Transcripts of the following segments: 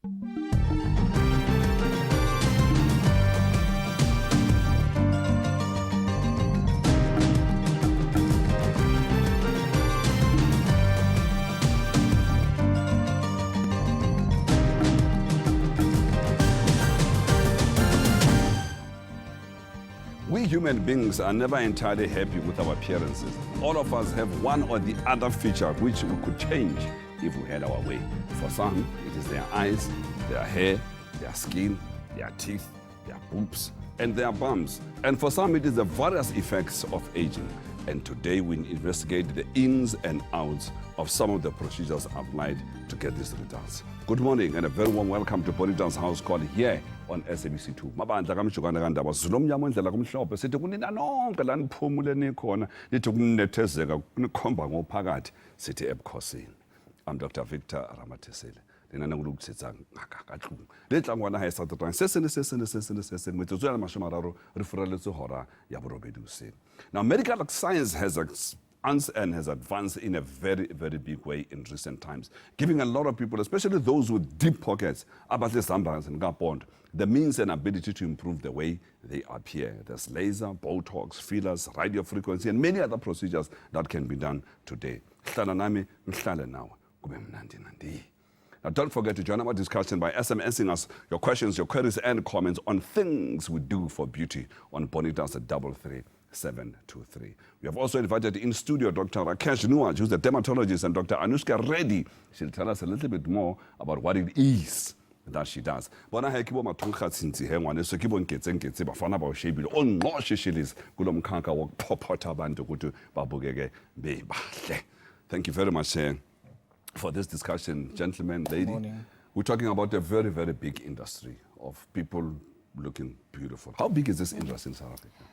We human beings are never entirely happy with our appearances. All of us have one or the other feature which we could change if we had our way. For some, it is their eyes, their hair, their skin, their teeth, their boobs, and their bums. And for some, it is the various effects of aging. And today we investigate the ins and outs of some of the procedures applied to get these results. Good morning and a very warm welcome to Bonita's House Call here on SABC 2. Mabandla kamshukana kandaba zulomnyama endlela kumhlophe sithi kunina nonke la niphumule nikhona lithi kunethezeka kunikhomba ngophakathi sithi ebukhosini. I'm Dr. Victor Ramathesele. Lena ngulukuthetsa ngakakahlungu. Letlangwana ha isa totang sesene metsotso ya 30 re furaletse hora ya borobedi useng. Now medical science has advanced in a very, very big way in recent times, giving a lot of people, especially those with deep pockets, the means and ability to improve the way they appear. There's laser, Botox, fillers, radio frequency, and many other procedures that can be done today. Now, don't forget to join our discussion by SMSing us your questions, your queries, and comments on things we do for beauty on Bonita's at 33723. We have also invited in studio Dr. Rakhesh, Newaj, who's a dermatologist, and Dr. Anushska, Reddy. She'll tell us a little bit more about what it is that she does. Bona ha kibo mathunga tsinzi he ngwane so kibo nketse bafana ba shebile onqoshishilis kulo mkhanka wokuphopotha abantu ukuthi babukeke bebahle. Thank you very much for this discussion, gentlemen, lady. We're talking about a very, very big industry of people looking beautiful. How big is this industry in South Africa?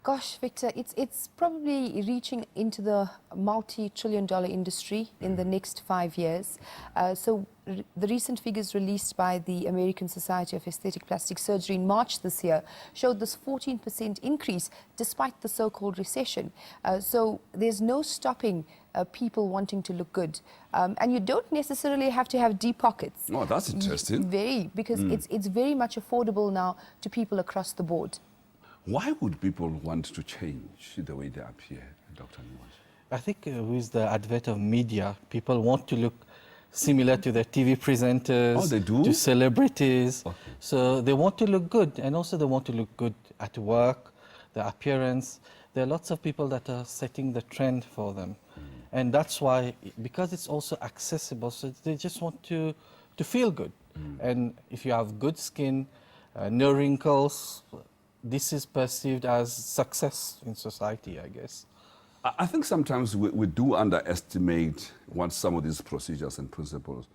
Gosh, Victor, it's probably reaching into the multi-trillion-dollar industry in the next 5 years. The recent figures released by the American Society of Aesthetic Plastic Surgery in March this year showed this 14% increase despite the so-called recession. So there's no stopping people wanting to look good. And you don't necessarily have to have deep pockets. Oh, that's interesting. Very, because it's very much affordable now to people across the board. Why would people want to change the way they appear, Dr. Newaj? I think with the advent of media, people want to look similar to their TV presenters, oh, they do? to celebrities. Okay. So they want to look good, and also they want to look good at work, their appearance. There are lots of people that are setting the trend for them. And that's why, because it's also accessible, so they just want to feel good. And if you have good skin, no wrinkles, this is perceived as success in society, I guess. I think sometimes we do underestimate what some of these procedures and principles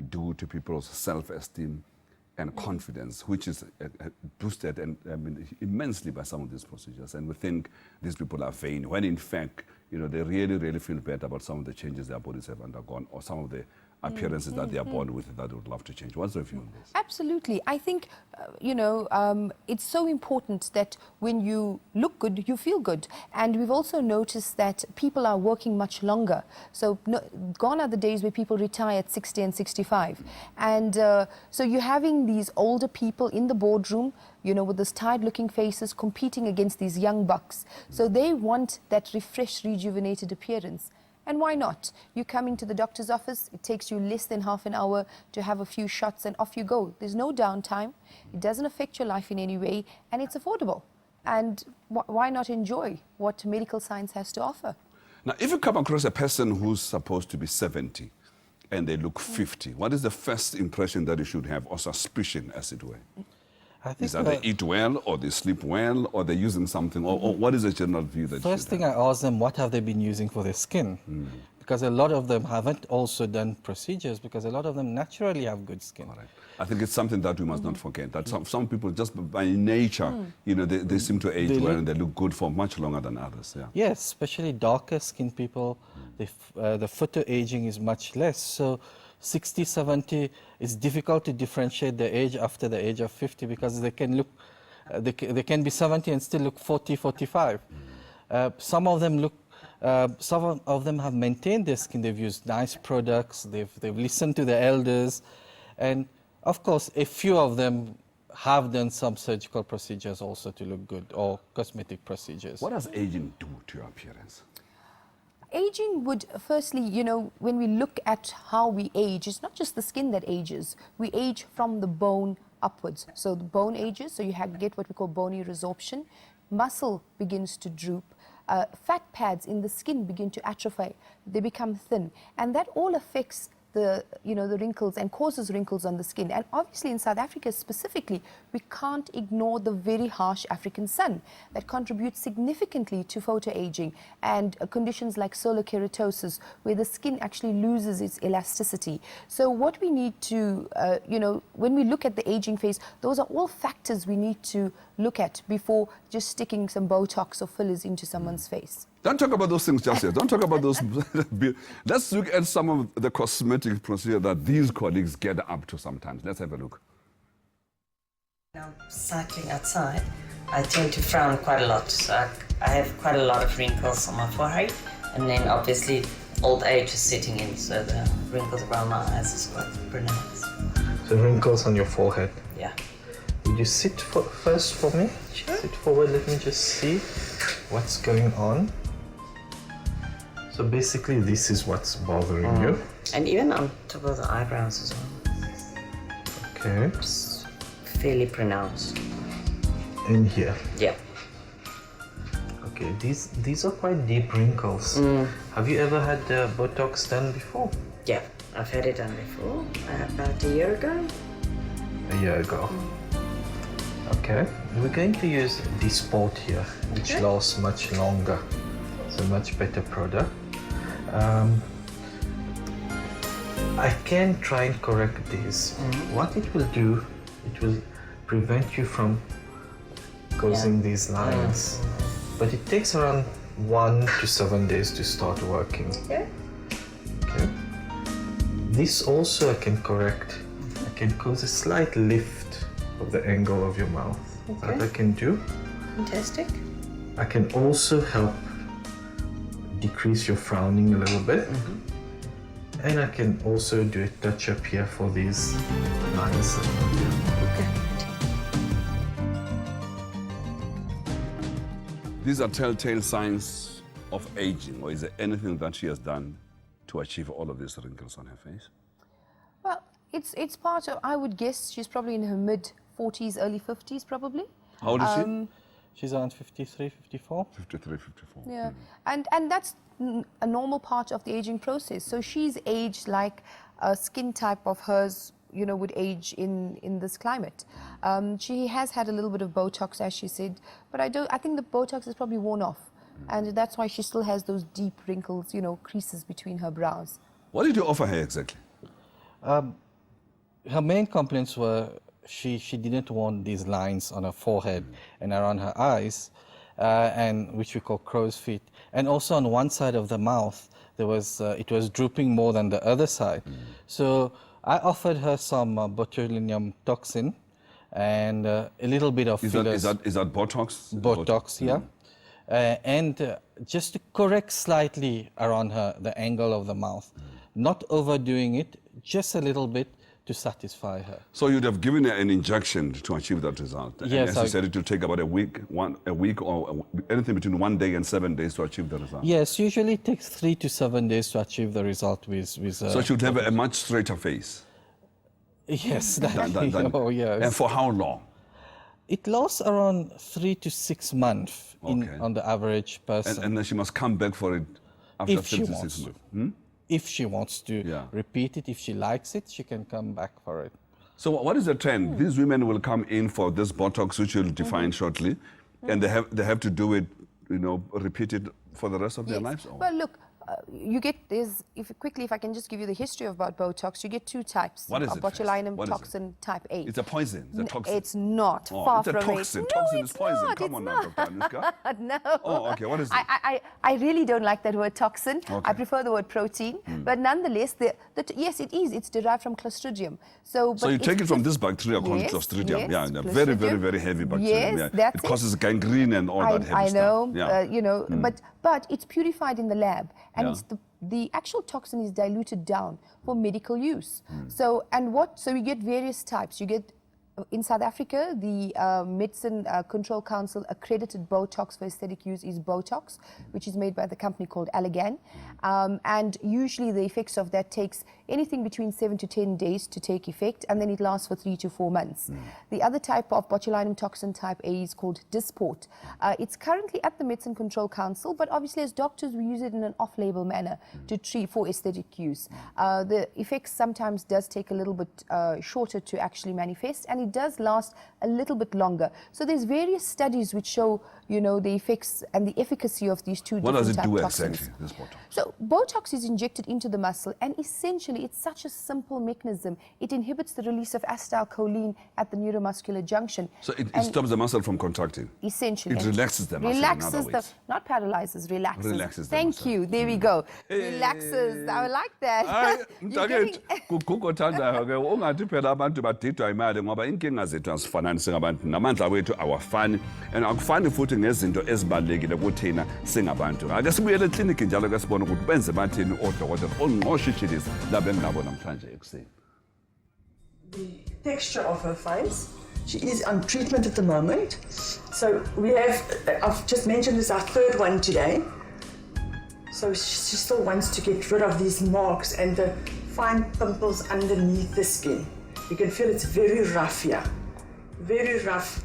do to people's self-esteem and confidence, which is boosted immensely by some of these procedures. And we think these people are vain, when in fact, they really, really feel better about some of the changes their bodies have undergone or some of the appearances that they are born with that they would love to change. What's your view on this? Absolutely. I think, it's so important that when you look good, you feel good. And we've also noticed that people are working much longer. So gone are the days where people retire at 60 and 65. And so you're having these older people in the boardroom, with these tired-looking faces competing against these young bucks. So they want that refreshed, rejuvenated appearance. And why not? You come into the doctor's office, it takes you less than half an hour to have a few shots and off you go. There's no downtime, it doesn't affect your life in any way, and it's affordable. And why not enjoy what medical science has to offer? Now, if you come across a person who's supposed to be 70 and they look 50, what is the first impression that you should have, or suspicion, as it were? I think is that they eat well, or they sleep well, or they're using something, or what is the general view that First thing I ask them, what have they been using for their skin? Because a lot of them haven't also done procedures, because a lot of them naturally have good skin. All right. I think it's something that we must not forget, that some people just by nature, they seem to age well and they look good for much longer than others. Yeah. Yes, especially darker skinned people, the photoaging is much less. So 60, 70, it's difficult to differentiate the age after the age of 50, because they can look, they can be 70 and still look 40, 45. Some of them have maintained their skin. They've used nice products. They've listened to the elders, and Of course, a few of them have done some surgical procedures also to look good, or cosmetic procedures. What does aging do to your appearance? Aging would, firstly, you know, when we look at how we age, it's not just the skin that ages. We age from the bone upwards. So the bone ages, so you get what we call bony resorption. Muscle begins to droop. Fat pads in the skin begin to atrophy. They become thin. And that all affects the wrinkles and causes wrinkles on the skin. And obviously in South Africa specifically, we can't ignore the very harsh African sun that contributes significantly to photoaging and conditions like solar keratosis, where the skin actually loses its elasticity. So what we need to, when we look at the aging phase, those are all factors we need to look at before just sticking some Botox or fillers into someone's face. Don't talk about those things just yet. Don't talk about those. Let's look at some of the cosmetic procedure that these colleagues get up to sometimes. Let's have a look. Now, cycling outside, I tend to frown quite a lot. So I have quite a lot of wrinkles on my forehead, and then obviously old age is setting in, so the wrinkles around my eyes is quite pronounced. So wrinkles on your forehead. Yeah. Would you sit first for me? Sure. Sit forward, let me just see what's going on. So basically this is what's bothering you. And even on top of the eyebrows as well. Okay. It's fairly pronounced. In here. Yeah. Okay, these are quite deep wrinkles. Have you ever had Botox done before? Yeah, I've had it done before, about a year ago. A year ago. Okay, we're going to use this spot here, which lasts much longer. It's a much better product. I can try and correct this. What it will do, it will prevent you from causing these lines. But it takes around 1 to 7 days to start working. Okay. Okay. This also I can correct. I can cause a slight lift of the angle of your mouth. Okay. That I can do. Fantastic. I can also help decrease your frowning a little bit. And I can also do a touch up here for these lines. Okay. These are telltale signs of aging, or is there anything that she has done to achieve all of these wrinkles on her face? Well, it's part of, I would guess she's probably in her mid-40s, early 50s probably. How old is she? She's around 53, 54. 53, 54. Yeah, and that's a normal part of the aging process. So she's aged like a skin type of hers, you know, would age in this climate. She has had a little bit of Botox, as she said, but I think the Botox is probably worn off, and that's why she still has those deep wrinkles, you know, creases between her brows. What did you offer her exactly? Her main complaints were she didn't want these lines on her forehead and around her eyes, and which we call crow's feet. And also on one side of the mouth, there was it was drooping more than the other side. So I offered her some botulinum toxin and a little bit of fillers. Is that Botox? Botox, yeah. And just to correct slightly around the angle of the mouth. Not overdoing it, just a little bit to satisfy her. So you'd have given her an injection to achieve that result? Yes. And as you said, it will take about a week or anything between 1 day and 7 days to achieve the result? Yes, usually it takes 3 to 7 days to achieve the result with so she would have a much straighter face? Yes. Oh, yes. And for how long? It lasts around 3 to 6 months on the average person. And then she must come back for it after If 3 she to 6 wants. months? If she wants to repeat it, if she likes it, she can come back for it. So what is the trend? These women will come in for this Botox, which you'll define shortly, and they have to do it, you know, repeat it for the rest of their lives? Or? Well, look, you get this, if I can just give you the history about Botox, you get 2 types. What is it? Botulinum toxin type A. It's a poison. It's a toxin. It's not. Far it's a from toxin. it. Toxin No, is poison. Not. Come on now, Dr. Anushka. No. Oh, okay. What is it? I really don't like that word toxin. Okay. I prefer the word protein. But nonetheless, yes, it is. It's derived from Clostridium. So you take it from this bacteria called Clostridium. Yes, yeah, very, very, very heavy bacteria. Yes, that's it causes gangrene and all that heavy I know, stuff. Yeah. you know, but it's purified in the lab, and it's the the actual toxin is diluted down for medical use. So we get various types. You get in South Africa, the Medicine Control Council accredited Botox for aesthetic use is Botox, which is made by the company called Allergan. And usually the effects of that takes anything between 7 to 10 days to take effect, and then it lasts for 3 to 4 months. The other type of botulinum toxin type A is called Dysport. It's currently at the Medicine Control Council, but obviously as doctors we use it in an off-label manner to treat for aesthetic use. The effects sometimes does take a little bit shorter to actually manifest, and it does last a little bit longer. So there's various studies which show, you know, the effects and the efficacy of these two different type toxins. What does it do exactly, this Botox? So Botox is injected into the muscle, and essentially it's such a simple mechanism. It inhibits the release of acetylcholine at the neuromuscular junction. So it stops the muscle from contracting? Essentially. It relaxes the muscle, relaxes the, not paralyzes, relaxes. Relaxes the Thank muscle. you. There we go. Relaxes. I like that. You're getting- ungathi phela abantu badidwa imali ngoba inkinga zethu asifanani singabantu namandla wethu awafani and akufani futhi ngezinto ezibalekile kuthina singabantu. Ake sibuyele ekliniki njalo ke sibone ukuthi benze bathini odokotela ongqoshishilisa labe nginabo namhlanje ekuseni. The texture of her face. She is on treatment at the moment. So we have, I've just mentioned this, our third one today. So she still wants to get rid of these marks and the fine pimples underneath the skin. You can feel it's very rough here. Very rough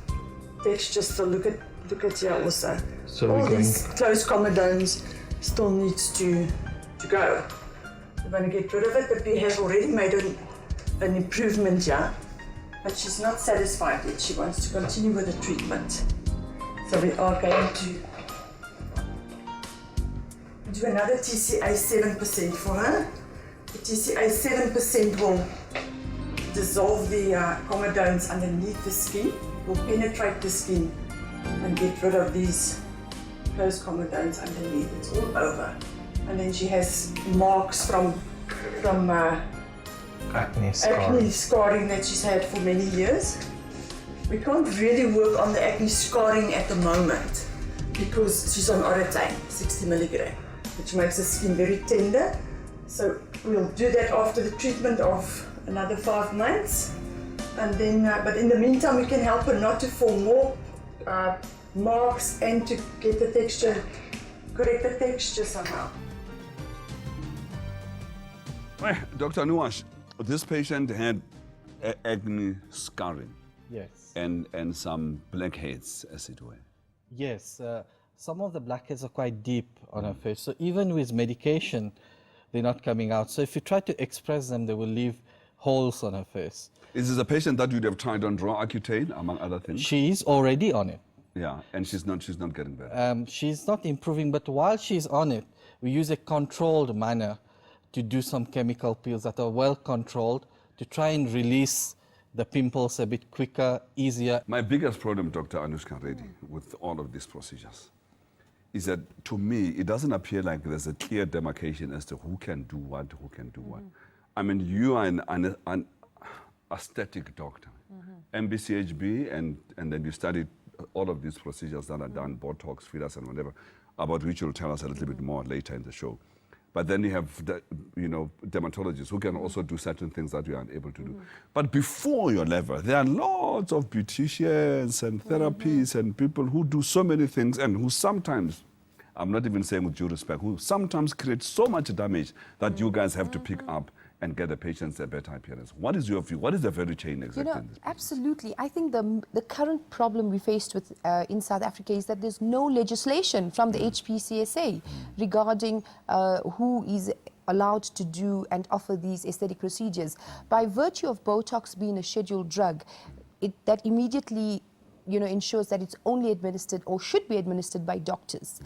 texture. So look at here also. So all we're going... these closed comedones still needs to go. We're going to get rid of it, but we have already made an improvement here. But she's not satisfied yet. She wants to continue with the treatment. So we are going to do another TCA 7% for her. The TCA 7% will dissolve the comedones underneath the skin, will penetrate the skin and get rid of these closed comedones underneath. It's all over. And then she has marks from Acne scarring that she's had for many years. We can't really work on the acne scarring at the moment because she's on Orotane, 60 milligram, which makes the skin very tender. So we'll do that after the treatment of another 5 months. And then, but in the meantime, we can help her not to form more marks and to get the texture, correct the texture somehow. Dr. Newaj, this patient had acne scarring. Yes. And some blackheads, as it were. Yes. Some of the blackheads are quite deep on her face. So even with medication, they're not coming out. So if you try to express them, they will leave holes on her face. Is this a patient that you'd have tried on raw Accutane, among other things? She is already on it. Yeah, and she's not getting better. She's not improving, but while she's on it, we use a controlled manner to do some chemical peels that are well controlled to try and release the pimples a bit quicker, easier. My biggest problem, Dr. Anushka Reddy, with all of these procedures is that, to me, it doesn't appear like there's a clear demarcation as to who can do what, who can do what. I mean, you are an aesthetic doctor, MBCHB, and then you studied all of these procedures that are done, Botox, fillers, and whatever, about which you'll tell us a little bit more later in the show. But then you have, dermatologists who can also do certain things that we aren't able to do. But before your level, there are lots of beauticians and therapists and people who do so many things and who sometimes, I'm not even saying with due respect, who sometimes create so much damage that you guys have to pick up and get the patients a better appearance. What is your view? What is the value chain exactly? You know, absolutely. I think the current problem we faced with in South Africa is that there's no legislation from the HPCSA regarding who is allowed to do and offer these aesthetic procedures. By virtue of Botox being a scheduled drug, that immediately ensures that it's only administered or should be administered by doctors.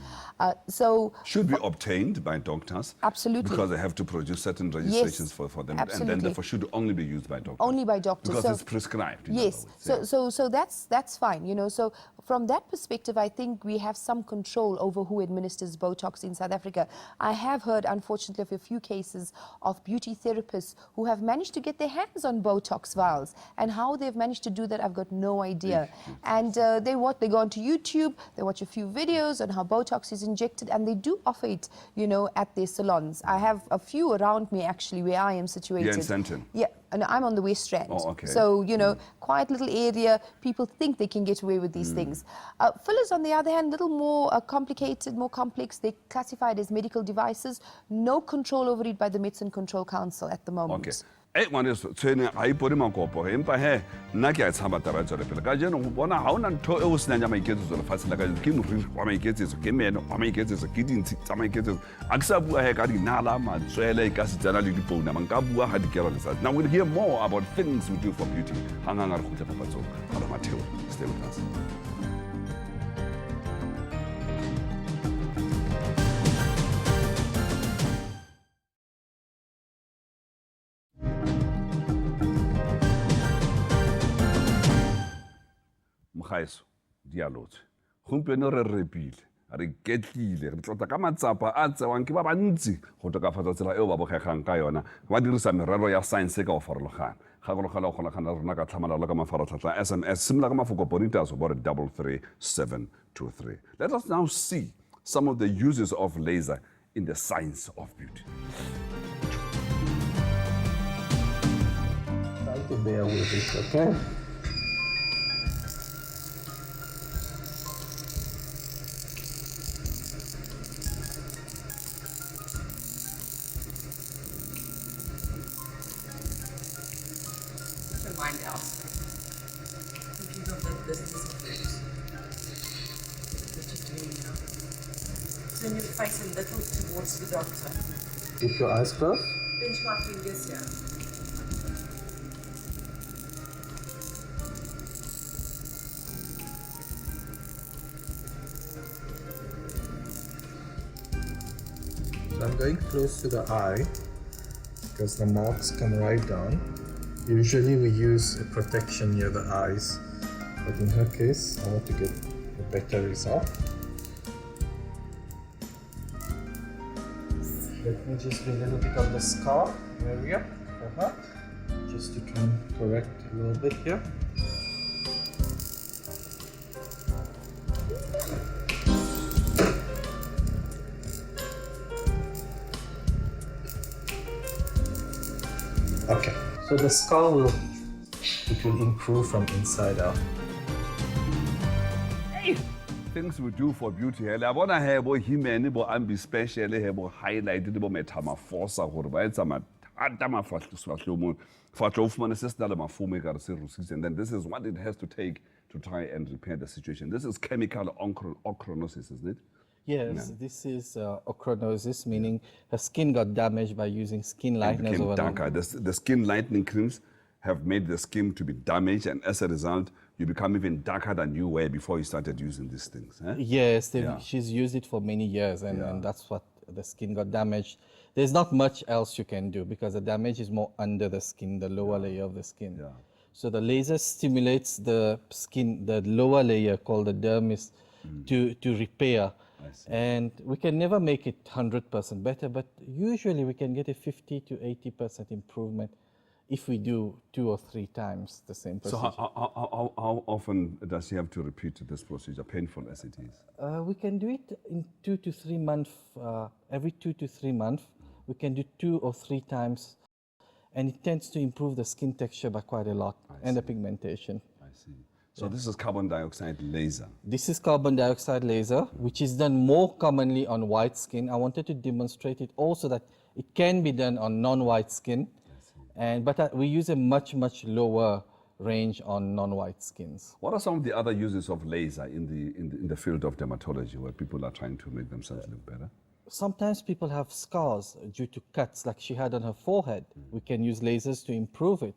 Should be obtained by doctors. Absolutely. Because they have to produce certain registrations for them. Absolutely. And then therefore should only be used by doctors. Only by doctors. Because it's prescribed. Yes. So that's fine. So from that perspective, I think we have some control over who administers Botox in South Africa. I have heard, unfortunately, of a few cases of beauty therapists who have managed to get their hands on Botox vials, and how they've managed to do that, I've got no idea. And they go onto YouTube, they watch a few videos on how Botox is injected, and they do offer it, you know, at their salons. I have a few around me, actually, where I am situated. Here in Sandton? Yeah, and I'm on the West Strand. Oh, okay. So, you know, quiet little area, people think they can get away with these things. Fillers, on the other hand, a little more complicated, more complex. They're classified as medical devices. No control over it by the Medicine Control Council at the moment. Okay. Ngwaneso tshwene ga ipone makopo empa he nna ke a tshaba taba ya tswele pele ka jeno go bona ga ona ntho e o senang ya maiketsetso lefatshe la ka jeno ke moriri wa maiketsetso ke meno wa maiketsetso ke dintshi tsa maiketsetso a ke sa bua he ka dinala matswele ka setsana le dipounama nka bua ga dikelo letsatsi. Now we'll hear more about things we do for beauty hangang a re gotle papatsong ga Ramathesele. Stay with us. Mogaiso dialotswe gompieno re repile re ketlile re tlotla ka matsapa a tsewang ke ba bantsi go tokafatsa tsela eo ba bogegang ka yona ba dirisa merero ya science ka go farologana ga go logela go golagana rona ka tlhamalalo ka mafaratlhatlha SMS similar ka mafoko bonitas about 33723. Let us now see some of the uses of laser in the science of beauty. Try to bear with it, okay? Mind out. Thinking of the business of yours that you're doing now. Turn your face a little towards the doctor. Keep your eyes closed. Pinch my fingers here. So I'm going close to the eye because the marks come right down. Usually we use a protection near the eyes, but in her case, I want to get a better result. Let me just do a little bit of the scar area for her, just to try and correct a little bit here. Okay. So the scar will improve from inside out. Hey, things we do for beauty. I bona he bo himene bo ambi special he bo highlight bo metamorphosa gore ba etsa mathata mafatlho mo fatlo fumana se sena le mafume ka re se rusitse, and then this is what it has to take to try and repair the situation. This is chemical ochronosis, isn't it? Yes, this is ochronosis, meaning her skin got damaged by using skin lighteners over darker. The skin lightening creams have made the skin to be damaged, and as a result, you become even darker than you were before you started using these things. Eh? Yes, she's used it for many years, and that's what the skin got damaged. There's not much else you can do because the damage is more under the skin, the lower layer of the skin. Yeah. So the laser stimulates the skin, the lower layer called the dermis, to repair. And we can never make it 100% better, but usually we can get a 50 to 80% improvement if we do 2 or 3 times the same procedure. So how often does she have to repeat this procedure, painful as it is? We can do it in 2 to 3 months, every 2 to 3 months. We can do 2 or 3 times, and it tends to improve the skin texture by quite a lot and the pigmentation. I see. So this is carbon dioxide laser. This is carbon dioxide laser, which is done more commonly on white skin. I wanted to demonstrate it also that it can be done on non-white skin, but we use a much lower range on non-white skins. What are some of the other uses of laser in the field of dermatology where people are trying to make themselves look better? Sometimes people have scars due to cuts like she had on her forehead. We can use lasers to improve it.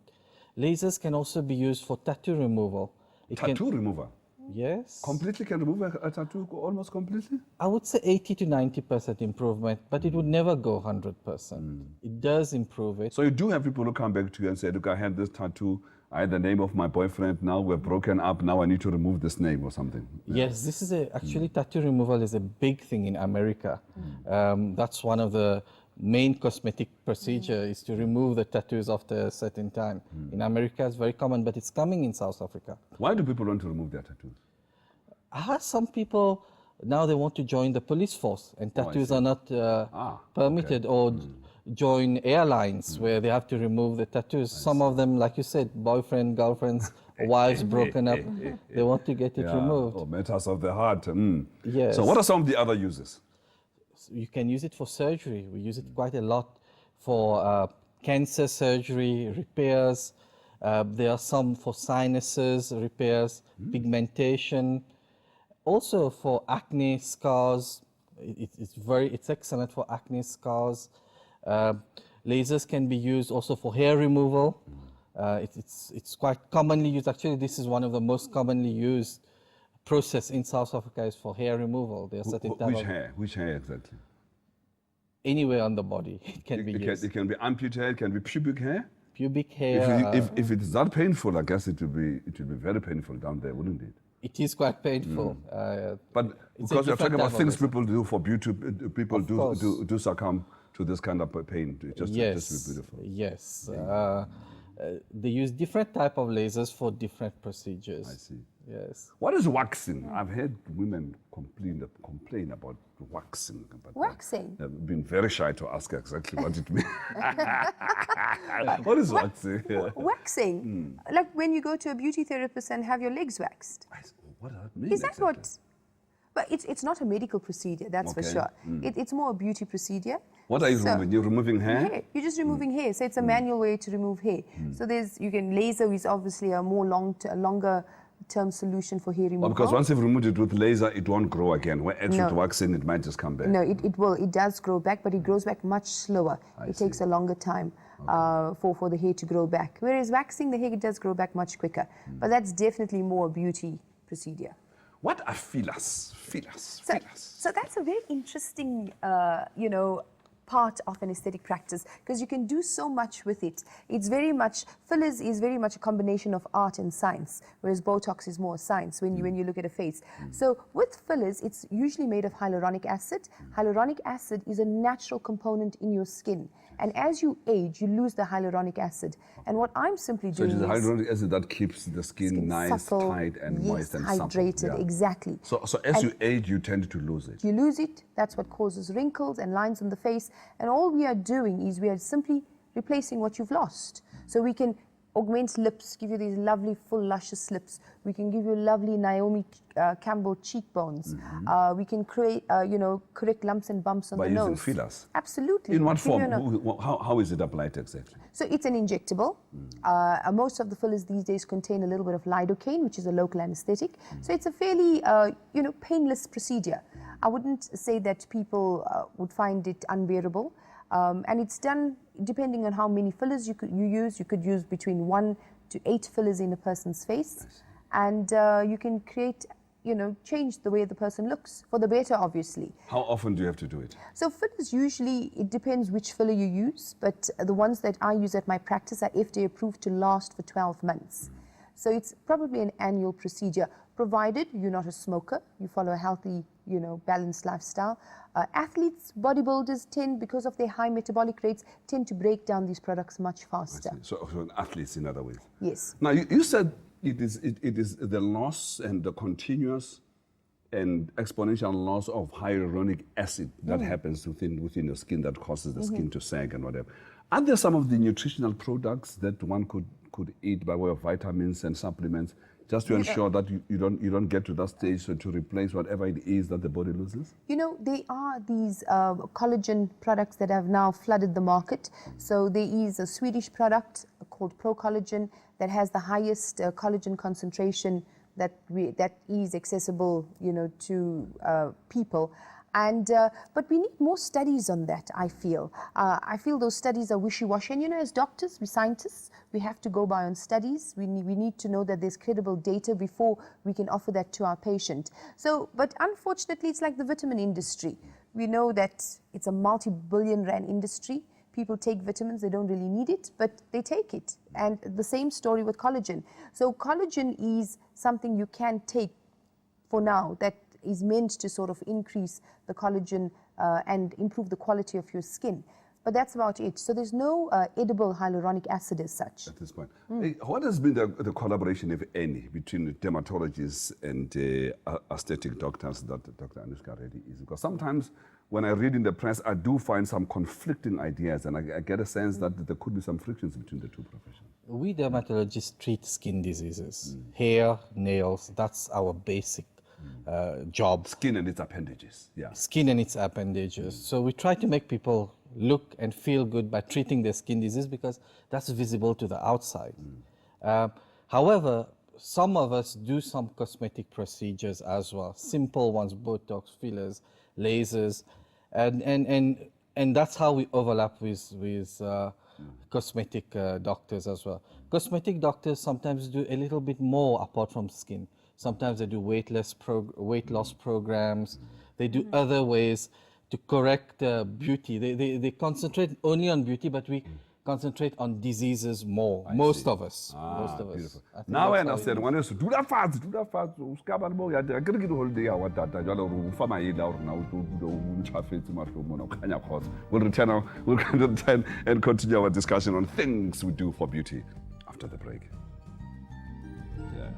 Lasers can also be used for tattoo removal. Tattoo remover? Yes. Completely can remove a tattoo almost completely? I would say 80 to 90% improvement, but it would never go 100%. It does improve it. So you do have people who come back to you and say, look, I had this tattoo, I had the name of my boyfriend, now we're broken up, now I need to remove this name or something. Yes, this is actually tattoo removal is a big thing in America. That's one of the main cosmetic procedure is to remove the tattoos after a certain time. In America, it's very common, but it's coming in South Africa. Why do people want to remove their tattoos? Some people, now they want to join the police force, and tattoos are not permitted, or join airlines where they have to remove the tattoos. Some of them, like you said, boyfriend, girlfriends, wives broken up, they want to get it removed. Oh, matters of the heart. Yes. So what are some of the other uses? You can use it for surgery. We use it quite a lot for cancer surgery, repairs. There are some for sinuses, repairs, pigmentation. Also for acne scars. It's excellent for acne scars. Lasers can be used also for hair removal. It's quite commonly used. Actually, this is one of the most commonly used process in South Africa is for hair removal. There are certain type of Which hair exactly? Anywhere on the body it can be used. It can be amputated, it can be pubic hair. Pubic hair. If it is that painful, I guess it will be very painful down there, wouldn't it? It is quite painful. But because you're talking about things people do for beauty, people do succumb to this kind of pain. Just to be beautiful. Yes. They use different type of lasers for different procedures. I see. Yes. What is waxing? I've heard women complain about waxing. But Waxing? I've been very shy to ask exactly what it means. What is waxing? Waxing? Like when you go to a beauty therapist and have your legs waxed. What does that mean? Is that exactly? what? But it's not a medical procedure, that's for sure. It's more a beauty procedure. What are you removing? You're removing hair? You're just removing hair. So it's a manual way to remove hair. So laser is obviously a more longer term solution for hair removal. Because once you've removed it with laser, it won't grow again. Where with waxing, it might just come back. No, it will. It does grow back, but it grows back much slower. It takes a longer time for the hair to grow back. Whereas waxing, the hair does grow back much quicker. But that's definitely more a beauty procedure. What are fillers? So that's a very interesting, part of an aesthetic practice because you can do so much with it. Fillers is very much a combination of art and science, whereas Botox is more science when you look at a face. So with fillers, it's usually made of hyaluronic acid. Hyaluronic acid is a natural component in your skin. And as you age, you lose the hyaluronic acid. And what I'm simply doing is... So it is the hyaluronic acid that keeps the skin nice, supple, tight, and moist and hydrated, supple. exactly. So as you age, you tend to lose it. You lose it. That's what causes wrinkles and lines on the face. And all we are doing is we are simply replacing what you've lost. So we can augment lips, give you these lovely, full, luscious lips. We can give you lovely Naomi Campbell cheekbones. We can create, correct lumps and bumps on the nose. By using fillers? Absolutely. In what form? How is it applied exactly? So it's an injectable. Most of the fillers these days contain a little bit of lidocaine, which is a local anesthetic. So it's a fairly, painless procedure. I wouldn't say that people would find it unbearable. And it's done depending on how many fillers you use. You could use between 1 to 8 fillers in a person's face. And you can create, change the way the person looks, for the better, obviously. How often do you have to do it? So fillers usually, it depends which filler you use, but the ones that I use at my practice are FDA approved to last for 12 months. So it's probably an annual procedure, provided you're not a smoker, you follow a healthy, balanced lifestyle. Athletes, bodybuilders because of their high metabolic rates, tend to break down these products much faster. So athletes, in other words. Yes. Now, you said it is the loss and the continuous and exponential loss of hyaluronic acid that happens within the skin that causes the skin to sag and whatever. Are there some of the nutritional products that one could eat by way of vitamins and supplements just to ensure that you don't get to that stage, so to replace whatever it is that the body loses? There are these collagen products that have now flooded the market. So there is a Swedish product called Pro Collagen that has the highest collagen concentration that is accessible, to people. And but we need more studies on that, I feel. I feel those studies are wishy-washy. And as doctors, we scientists, we have to go by on studies. We need to know that there's credible data before we can offer that to our patient. But unfortunately, it's like the vitamin industry. We know that it's a multi-billion rand industry. people take vitamins, they don't really need it, but they take it. And the same story with collagen. So collagen is something you can take for now that is meant to sort of increase the collagen and improve the quality of your skin. But that's about it. So there's no edible hyaluronic acid as such. At this point. Hey, what has been the collaboration, if any, between dermatologists and aesthetic doctors that Dr. Anushka Reddy is? Because sometimes when I read in the press, I do find some conflicting ideas, and I get a sense that there could be some frictions between the two professions. We dermatologists treat skin diseases, hair, nails, that's our basic job. Skin and its appendages, yeah. Skin and its appendages. So we try to make people look and feel good by treating their skin disease because that's visible to the outside. However, some of us do some cosmetic procedures as well, simple ones, Botox, fillers, lasers, and that's how we overlap with cosmetic doctors as well. Cosmetic doctors sometimes do a little bit more apart from skin. Sometimes they do weight loss programs. They do other ways to correct beauty. They concentrate only on beauty, but we concentrate on diseases more. Most of us. Beautiful. Now I understand. When you do that fast. We'll return and continue our discussion on things we do for beauty after the break. Yeah.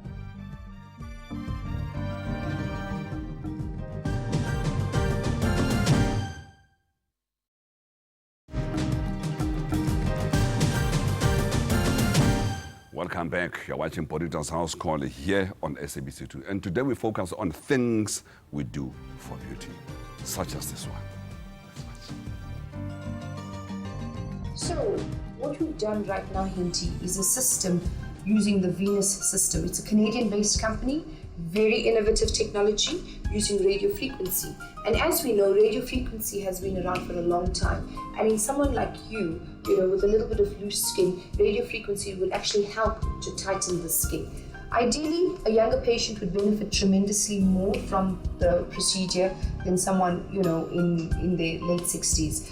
Welcome back. You're watching Body's House Call here on SABC2. And today we focus on things we do for beauty, such as this one. So what we've done right now, Hinty, is a system using the Venus system. It's a Canadian-based company, very innovative technology using radio frequency. And as we know, radio frequency has been around for a long time. And in someone like you know, with a little bit of loose skin, radio frequency would actually help to tighten the skin. Ideally, a younger patient would benefit tremendously more from the procedure than someone, you know, in their late 60s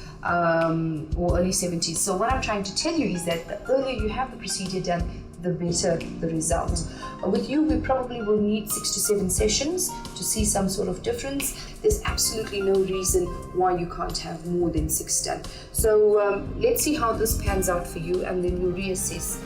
or early 70s. So what I'm trying to tell you is that the earlier you have the procedure done, the better the result. With you, we probably will need 6 to 7 sessions to see some sort of difference. There's absolutely no reason why you can't have more than 6 done. So let's see how this pans out for you, and then we'll reassess.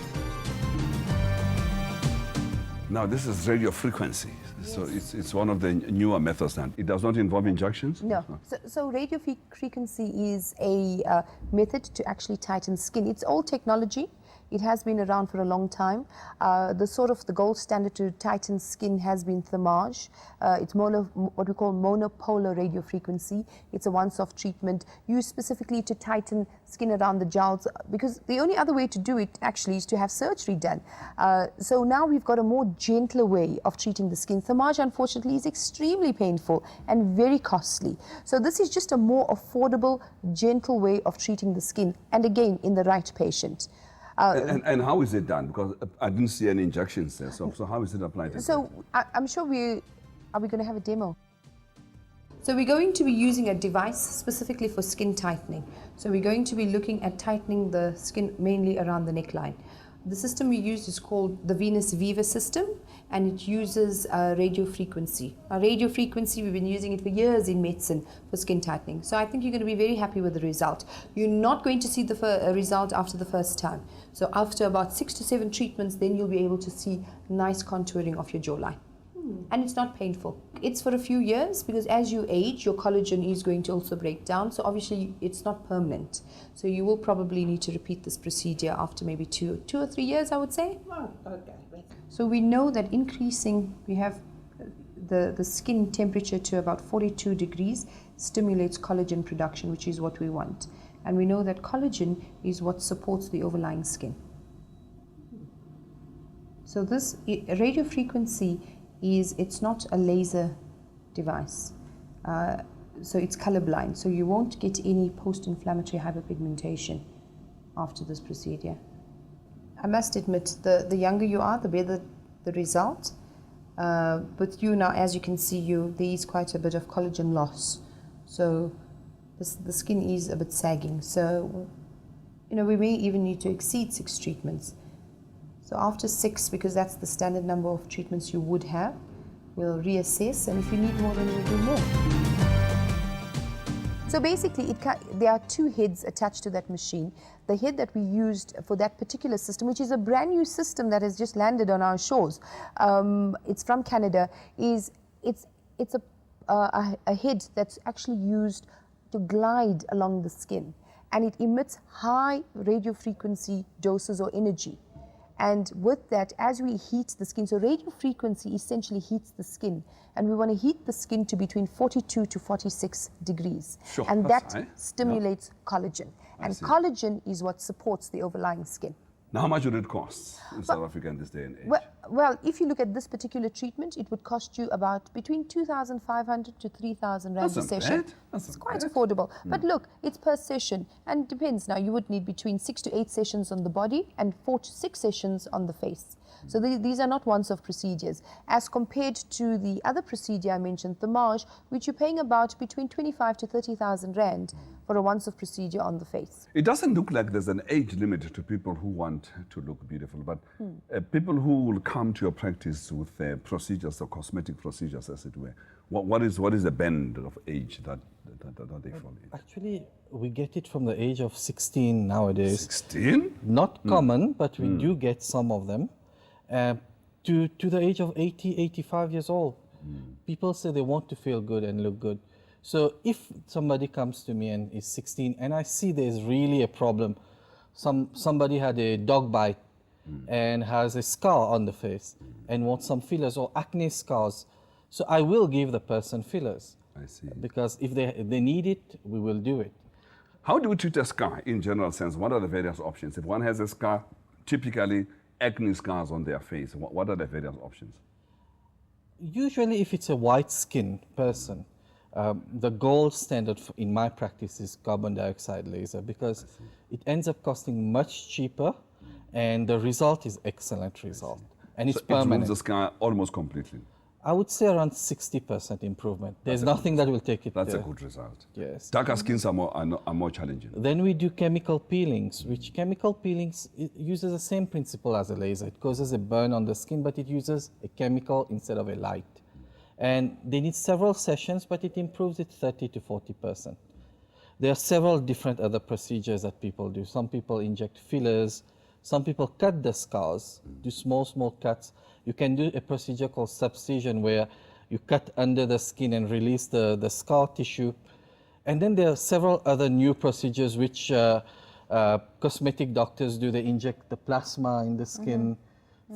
Now, this is radio frequency. Yes. So it's one of the newer methods now. It does not involve injections? No. So radio frequency is a method to actually tighten skin. It's old technology. It has been around for a long time. The gold standard to tighten skin has been thermage. It's what we call monopolar radio frequency. It's a once-off treatment used specifically to tighten skin around the jowls, because the only other way to do it actually is to have surgery done. So now we've got a more gentler way of treating the skin. Thermage, unfortunately, is extremely painful and very costly. So this is just a more affordable, gentle way of treating the skin, and again, in the right patient. And how is it done? Because I didn't see any injections there. So how is it applied? So I'm sure are we going to have a demo? So we're going to be using a device specifically for skin tightening. So we're going to be looking at tightening the skin mainly around the neckline. The system we use is called the Venus Viva system, and it uses radio frequency. Radio frequency, we've been using it for years in medicine for skin tightening. So I think you're going to be very happy with the result. You're not going to see the result after the first time. So after about 6 to 7 treatments, then you'll be able to see nice contouring of your jawline. And it's not painful. It's for a few years, because as you age, your collagen is going to also break down. So obviously it's not permanent. So you will probably need to repeat this procedure after maybe 2 or 3 years, I would say. Oh, okay. So we know that we have the skin temperature to about 42 degrees stimulates collagen production, which is what we want. And we know that collagen is what supports the overlying skin. So this radio frequency it's not a laser device. So it's colorblind. So you won't get any post-inflammatory hyperpigmentation after this procedure. I must admit, the younger you are, the better the result. With you now, as you can see, there is quite a bit of collagen loss. So the skin is a bit sagging. So You know, we may even need to exceed 6 treatments. So after 6, because that's the standard number of treatments you would have, we'll reassess, and if you need more, then we'll do more. So basically, there are 2 heads attached to that machine. The head that we used for that particular system, which is a brand new system that has just landed on our shores, it's from Canada, it's a head that's actually used to glide along the skin, and it emits high radio frequency doses or energy. And with that, as we heat the skin, so radio frequency essentially heats the skin, and we want to heat the skin to between 42 to 46 degrees. Sure, and that's that high. stimulates collagen. And see. collagen is what supports the overlying skin. Now, how much would it cost in South Africa in this day and age? Well, if you look at this particular treatment, it would cost you about between 2,500 to 3,000 rand a That's not session. bad. That's It's not quite bad. affordable. But look, it's per session, and it depends. Now, you would need between 6 to 8 sessions on the body and 4 to 6 sessions on the face. So these are not once-off procedures, as compared to the other procedure I mentioned, thermage, which you're paying about between 25 to 30,000 rand for a once-off procedure on the face. It doesn't look like there's an age limit to people who want to look beautiful, but people who will come to your practice with procedures or cosmetic procedures, as it were, what is the band of age that they fall in? Actually, we get it from the age of 16 nowadays. 16? Not common, but we do get some of them. To the age of 80, 85 years old. People say they want to feel good and look good. So if somebody comes to me and is 16 and I see there's really a problem, somebody had a dog bite and has a scar on the face and wants some fillers or acne scars, so I will give the person fillers. I see. Because if they need it, we will do it. How do we treat a scar in general sense? What are the various options? If one has a scar, typically acne scars on their face, what are the various options? Usually if it's a white skin person, the gold standard in my practice is carbon dioxide laser, because it ends up costing much cheaper and the result is excellent result. And it's So it removes permanent. the scar almost completely. I would say around 60% improvement. There's nothing that will take it That's there. a good result. Yes. Darker skins are more challenging. Then we do chemical peelings, which chemical peelings uses the same principle as a laser. It causes a burn on the skin, but it uses a chemical instead of a light. And they need several sessions, but it improves it 30 to 40%. There are several different other procedures that people do. Some people inject fillers, some people cut the scars, do small cuts. You can do a procedure called subcision, where you cut under the skin and release the scar tissue. And then there are several other new procedures which cosmetic doctors do. They inject the plasma in the skin,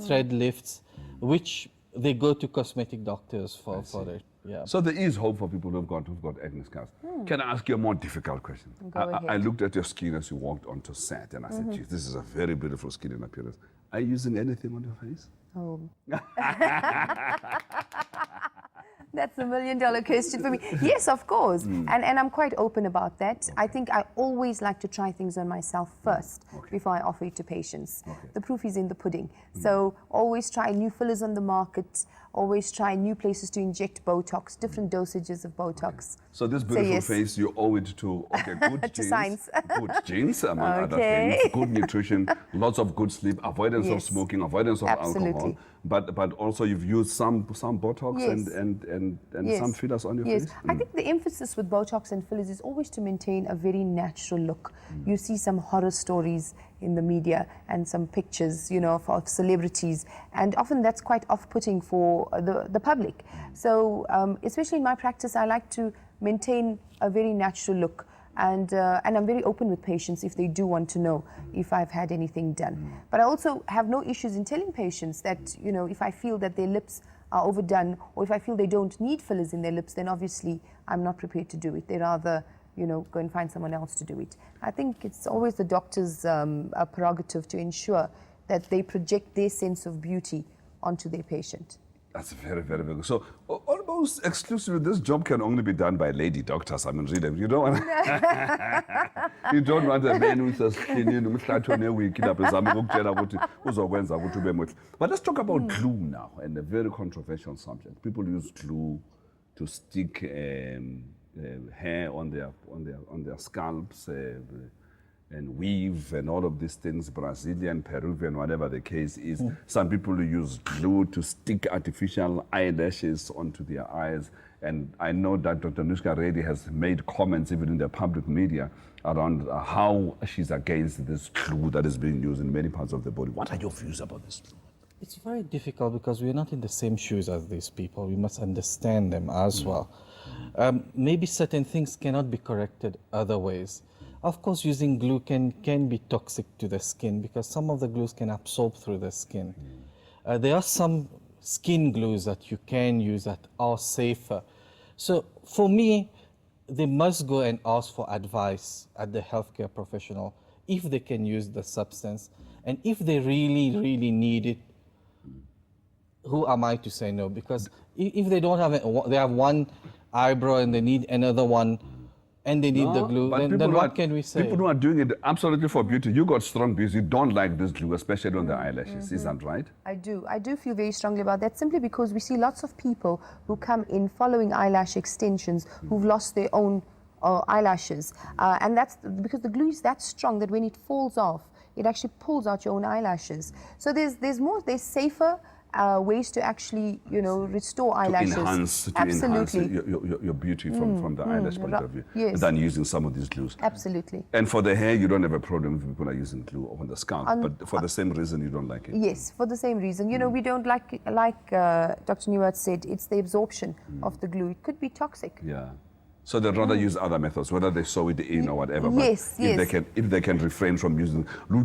thread lifts, which they go to cosmetic doctors for it. Yeah. So there is hope for people who've got acne scars. Can I ask you a more difficult question? Go ahead. I looked at your skin as you walked onto set, and I said, geez, this is a very beautiful skin in appearance. Are you using anything on your face? Oh. That's $1 million question for me. Yes, of course. And I'm quite open about that. I think I always like to try things on myself first before I offer it to patients. The proof is in the pudding. So always try new fillers on the market, always try new places to inject Botox, different dosages of Botox. So this beautiful yes. face, you owe it to good To genes, science. good genes among other Okay. things, good nutrition, lots of good sleep, avoidance of Yes. smoking, avoidance of alcohol, Absolutely. but also you've used some Botox Yes. and Yes. some fillers on your Yes, face. I think the emphasis with Botox and fillers is always to maintain a very natural look. You see some horror stories in the media and some pictures, you know, of celebrities, and often that's quite off-putting for the public. So, especially in my practice, I like to maintain a very natural look. And I'm very open with patients if they do want to know if I've had anything done. But I also have no issues in telling patients that, you know, if I feel that their lips are overdone, or if I feel they don't need fillers in their lips, then obviously I'm not prepared to do it. They rather, you know, go and find someone else to do it. I think it's always the doctor's prerogative to ensure that they project their sense of beauty onto their patient. That's very, very, very good. So almost exclusively, this job can only be done by lady doctors. I mean, really, you don't want you don't want a man who's a skinny, but let's talk about glue now, and a very controversial subject. People use glue to stick hair on their scalps, and weave and all of these things, Brazilian, Peruvian, whatever the case is. Some people use glue to stick artificial eyelashes onto their eyes. And I know that Dr. Anushska Reddy has made comments even in the public media around how she's against this glue that is being used in many parts of the body. What are your views about this glue? It's very difficult because we're not in the same shoes as these people. We must understand them as well. Maybe certain things cannot be corrected other ways. Of course, using glue can be toxic to the skin because some of the glues can absorb through the skin. There are some skin glues that you can use that are safer. So for me, they must go and ask for advice at the healthcare professional if they can use the substance. And if they really, really need it, who am I to say no? Because if they don't have it, they have one eyebrow and they need another one, and they need the glue, then what can we say? People who are doing it absolutely for beauty. You got strong views. You don't like this glue, especially on the eyelashes. Is that right? I do feel very strongly about that, simply because we see lots of people who come in following eyelash extensions who've lost their own eyelashes. And that's because the glue is that strong that when it falls off, it actually pulls out your own eyelashes. So there's safer ways to actually, restore eyelashes. To enhance your beauty from the eyelash point of view, yes, than using some of these glues. Absolutely. And for the hair, you don't have a problem if people are using glue on the scalp, but for the same reason, you don't like it. Yes, for the same reason. We don't like Dr. Newaj said, it's the absorption of the glue. It could be toxic. Yeah. So they'd rather use other methods, whether they sew it in or whatever. Yes, but if they can refrain from using glue.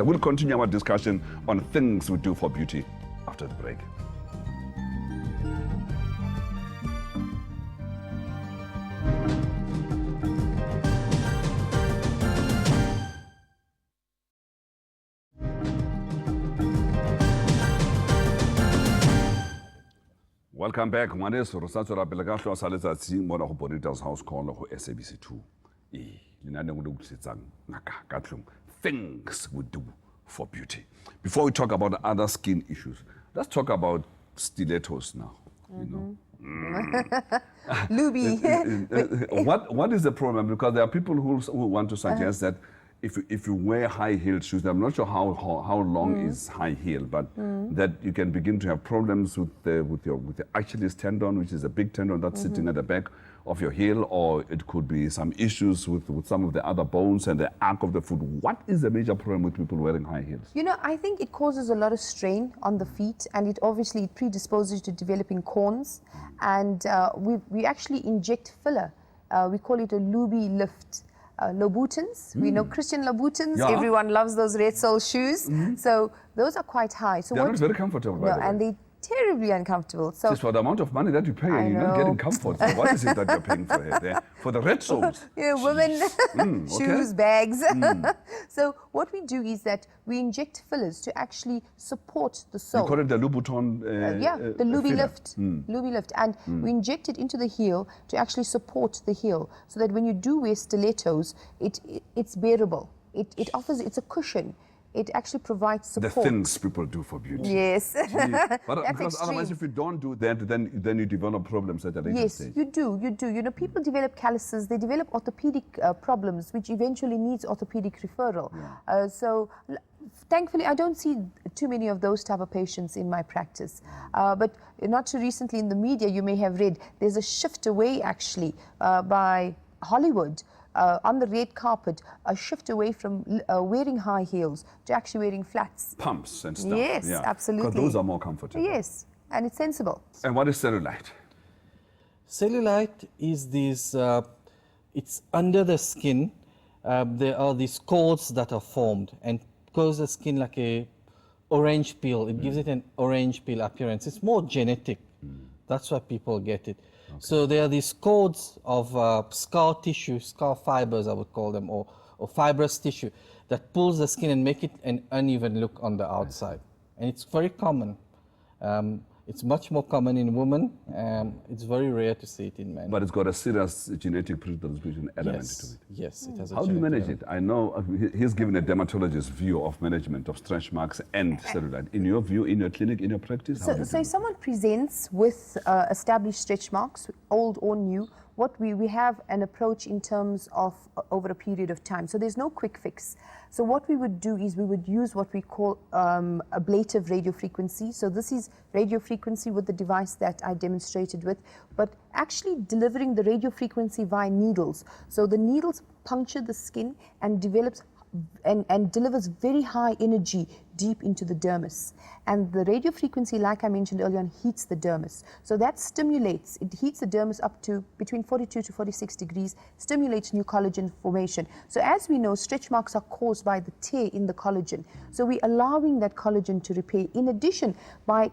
We'll continue our discussion on things we do for beauty after the break. Welcome back. Ngwaneso re sa tswela pele ka hloho sa letsatsi mona go Bonita's House Call go SABC 2. Lenaneng le utlwisetsang ngaka ka tlong things we do for beauty. Before we talk about other skin issues, let's talk about stilettos now. Luby. What is the problem? Because there are people who want to suggest that if you wear high-heeled shoes, I'm not sure how long is high heel, but that you can begin to have problems with the Achilles tendon, which is a big tendon that's sitting at the back of your heel, or it could be some issues with some of the other bones and the arc of the foot. What is the major problem with people wearing high heels? I think it causes a lot of strain on the feet, and it obviously predisposes to developing corns. And we actually inject filler. We call it a Luby lift. Louboutins, we know Christian Louboutins. Yeah. Everyone loves those red sole shoes. So those are quite high. So they're not very comfortable, by the way. And they're terribly uncomfortable. So just for the amount of money that you pay, you're not getting comfort. So what is it that you're paying for here? For the red soles? Women, shoes, bags. So what we do is that we inject fillers to actually support the sole. You call it the Louboutin the Luby lift. Luby lift. And we inject it into the heel to actually support the heel, so that when you do wear stilettos, it's bearable. It offers, it's a cushion. It actually provides support. The things people do for beauty. Yes. But because otherwise, if you don't do that, then you develop problems at a later stage. Yes, you do. People develop calluses, they develop orthopedic problems, which eventually needs orthopedic referral. Yeah. So thankfully, I don't see too many of those type of patients in my practice. But not too recently in the media, you may have read, there's a shift away actually by Hollywood. On the red carpet, a shift away from wearing high heels to actually wearing flats. Pumps and stuff. Yes, absolutely. Because those are more comfortable. Yes, and it's sensible. And what is cellulite? Cellulite is this, it's under the skin. There are these cords that are formed and cause the skin like a orange peel. It gives it an orange peel appearance. It's more genetic. That's why people get it. Okay. So there are these cords of scar tissue, scar fibers I would call them, or fibrous tissue that pulls the skin and make it an uneven look on the outside. And it's very common. It's much more common in women. It's very rare to see it in men. But it's got a serious genetic predisposition element to it. Yes, it has a How do you manage it? I know he's given a dermatologist's view of management of stretch marks and cellulite. In your view, in your clinic, in your practice, so if someone presents with established stretch marks, old or new, what we have an approach in terms of over a period of time. So there's no quick fix. So what we would do is we would use what we call ablative radiofrequency. So this is radiofrequency with the device that I demonstrated with, but actually delivering the radiofrequency via needles. So the needles puncture the skin and develops and delivers very high energy deep into the dermis. And the radiofrequency, like I mentioned earlier on, heats the dermis. So that stimulates, it heats the dermis up to between 42 to 46 degrees, stimulates new collagen formation. So as we know, stretch marks are caused by the tear in the collagen. So we're allowing that collagen to repair. In addition, by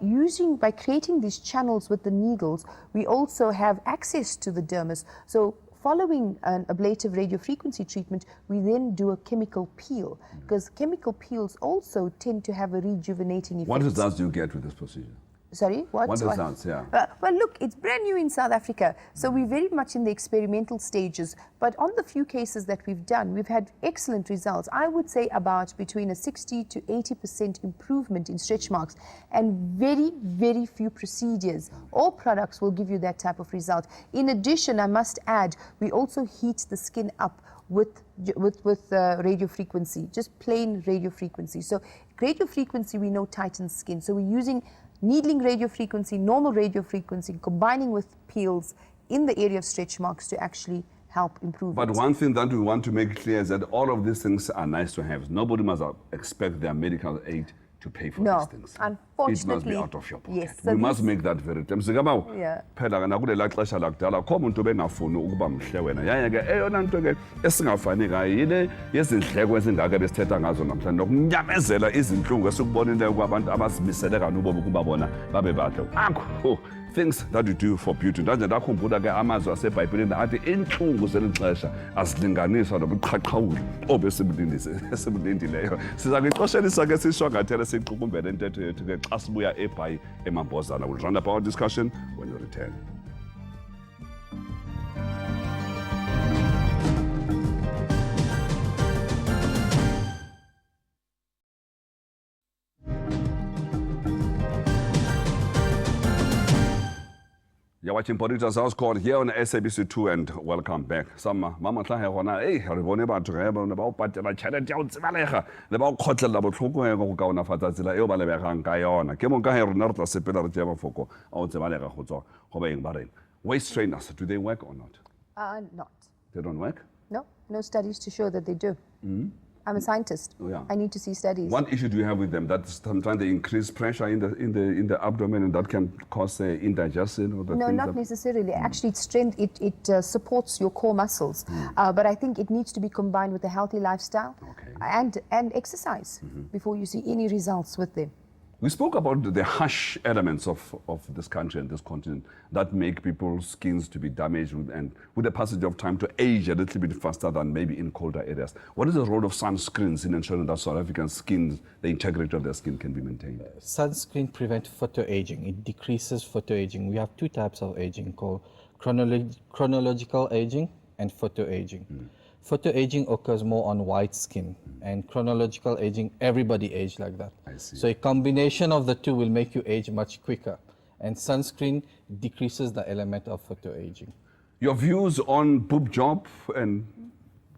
creating these channels with the needles, we also have access to the dermis. So following an ablative radiofrequency treatment, we then do a chemical peel, because chemical peels also tend to have a rejuvenating effect. What results do you get with this procedure? Sorry, what? What results, yeah. Well, look, it's brand new in South Africa, so we're very much in the experimental stages. But on the few cases that we've done, we've had excellent results. I would say about between a 60 to 80% improvement in stretch marks, and very, very few procedures or products will give you that type of result. In addition, I must add, we also heat the skin up with radiofrequency, just plain radiofrequency. So radiofrequency, we know, tightens skin. So we're using needling radiofrequency, normal radiofrequency, combining with peels in the area of stretch marks to actually help improve But it. one thing that we want to make clear is that all of these things are nice to have. Nobody must expect their medical aid to pay for these things. Unfortunately. It must be out of your pocket. Yes, so we must make that very clear. Mzikabawu, Yeah. phela nakulela xesha lakudala kho umuntu obengafuni ukuba mhle wena. Yaye ke eyona nto ke esingafani ngayo yile yezindleko ezingaka besithetha ngazo namhlanje nokunyamezela izinhlungu esikubonileyo kwabantu abazimisele kanubomi ukuba bona babe bahle. Akho things that you do for beauty. Ndanje ndakhumbula ke amazwi asebhayibhelini athi inhlungu zeli xesha azilinganiswa nobuqhaqhawuli esibulindileyo. Siza kuxoshelisa ke sishwangathele siqukumbele intetho yethu ke xa sibuya eBhayi eMambozana. We'll round up our discussion when we return. You're watching Politics House Court here on SABC2 and welcome back. Some mama tla he gona re bone batho ge ba ba patela tšhelete ya go tsebalega le ba go khotlela botlhoko go go kaonafatsa tsela eo ba lebegang ka yona. Ke mon ka he rona re tla sepela re tšea mafoko a go tsebalega go tswa go baeng ba rena. Waist trainers, do they work or not? Not. They don't work? No studies to show that they do. I'm a scientist. Oh, yeah. I need to see studies. One issue do you have with them? That sometimes they increase pressure in the abdomen, and that can cause indigestion or the No, things not that... necessarily. Actually, it supports your core muscles, but I think it needs to be combined with a healthy lifestyle and exercise before you see any results with them. We spoke about the harsh elements of this country and this continent that make people's skins to be damaged and with the passage of time to age a little bit faster than maybe in colder areas. What is the role of sunscreens in ensuring that South African skins, the integrity of their skin can be maintained? Sunscreen prevents photoaging. It decreases photoaging. We have two types of aging called chronological aging and photoaging. Photoaging occurs more on white skin, and chronological aging, everybody age like that. I see. So a combination of the two will make you age much quicker, and sunscreen decreases the element of photoaging. Your views on boob job and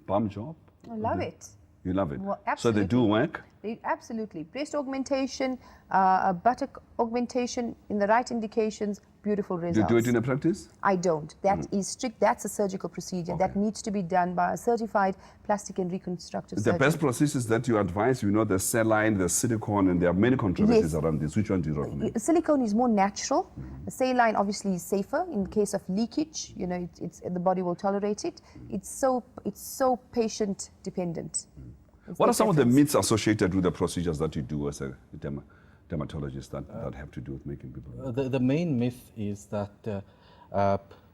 bum job? I love it. You love it? Well, so they do work? Absolutely. Breast augmentation, buttock augmentation in the right indications, beautiful results. Do you do it in a practice? I don't. That is strict. That's a surgical procedure that needs to be done by a certified plastic and reconstructive surgeon. The best procedures that you advise, you know, the saline, the silicone, and there are many controversies around this. Which one do you recommend? Silicone is more natural. The saline obviously is safer in case of leakage. You know, the body will tolerate it. It's so patient dependent. What are some of the myths associated with the procedures that you do as a dermatologist that have to do with making people? The main myth is that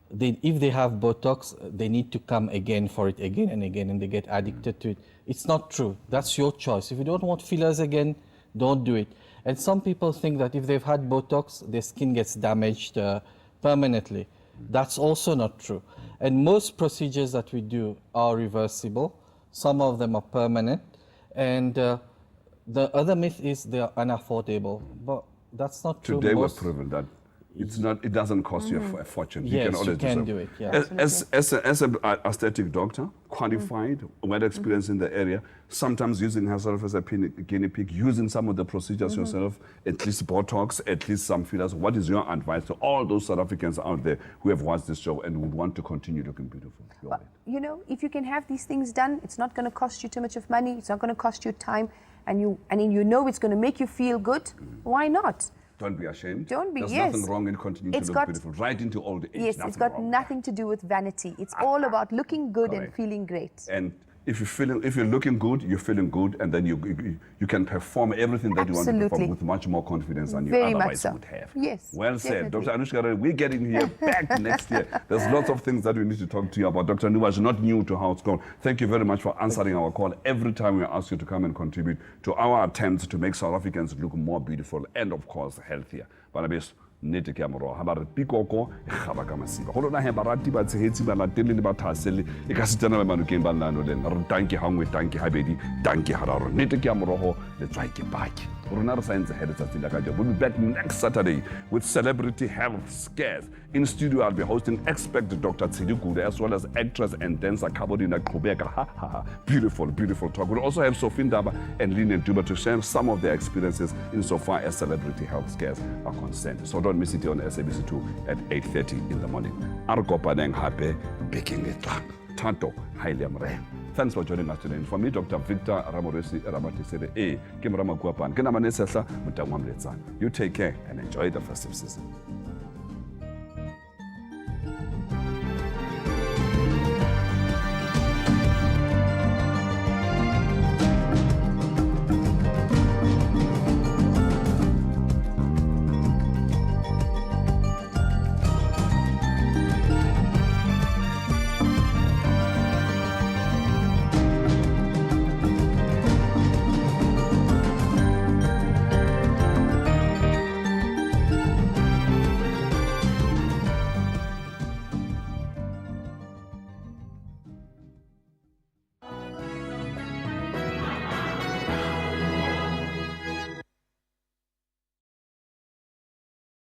if they have Botox, they need to come again for it again and again, and they get addicted to it. It's not true. That's your choice. If you don't want fillers again, don't do it. And some people think that if they've had Botox, their skin gets damaged permanently. That's also not true. And most procedures that we do are reversible. Some of them are permanent. And the other myth is they are unaffordable. But that's not true. Today we've proven that It's not. It doesn't cost you a fortune. Yes, you can always you can so. do it, yeah. As an aesthetic doctor, qualified, well experienced in the area, sometimes using herself as a guinea pig, using some of the procedures yourself, at least Botox, at least some fillers. What is your advice to all those South Africans out there who have watched this show and would want to continue looking beautiful? You know, if you can have these things done, it's not going to cost you too much of money. It's not going to cost you time, and you know it's going to make you feel good. Why not? Don't be ashamed. Don't be. There's yes. nothing wrong in continuing to look beautiful, right into old age. Yes, it's got nothing to do with vanity. It's all about looking good and feeling great. And if you're looking good, you're feeling good, and then you can perform everything that you want to perform with much more confidence than you otherwise would have. Yes. Well said. Definitely. Dr. Anushka, we're getting here back next year. There's lots of things that we need to talk to you about. Dr. Newaj, not new to How It's Gone. Thank you very much for answering our call every time we ask you to come and contribute to our attempts to make South Africans look more beautiful and, of course, healthier. Barabes, nnete ke a moroga ba re pikoko e gaba ka masiba go lona he barati ba tshegetsi ba latele le ba thasele e ka setsana ba manokeng ba llano le nna re tanki hangwe tanki habedi tanki hararo nnete ke a morogo le tswa ke baki rona re science head tsatsi la ka jo. We'll be back next Saturday with celebrity health scares. In studio I'll be hosting expert Dr. Tsidi as well as actress and dancer Kabodina Kubeka. Beautiful talk. We'll also have Sophie Ndaba and Lynn Duba to share some of their experiences insofar as celebrity health scares are concerned. So don't miss it on SABC2 at 8:30 in the morning. Arkopaneng hape baking it. Tanto highly amre. Thanks for joining us today. And for me, Dr. Victor Ramathesele, you take care and enjoy the festive season.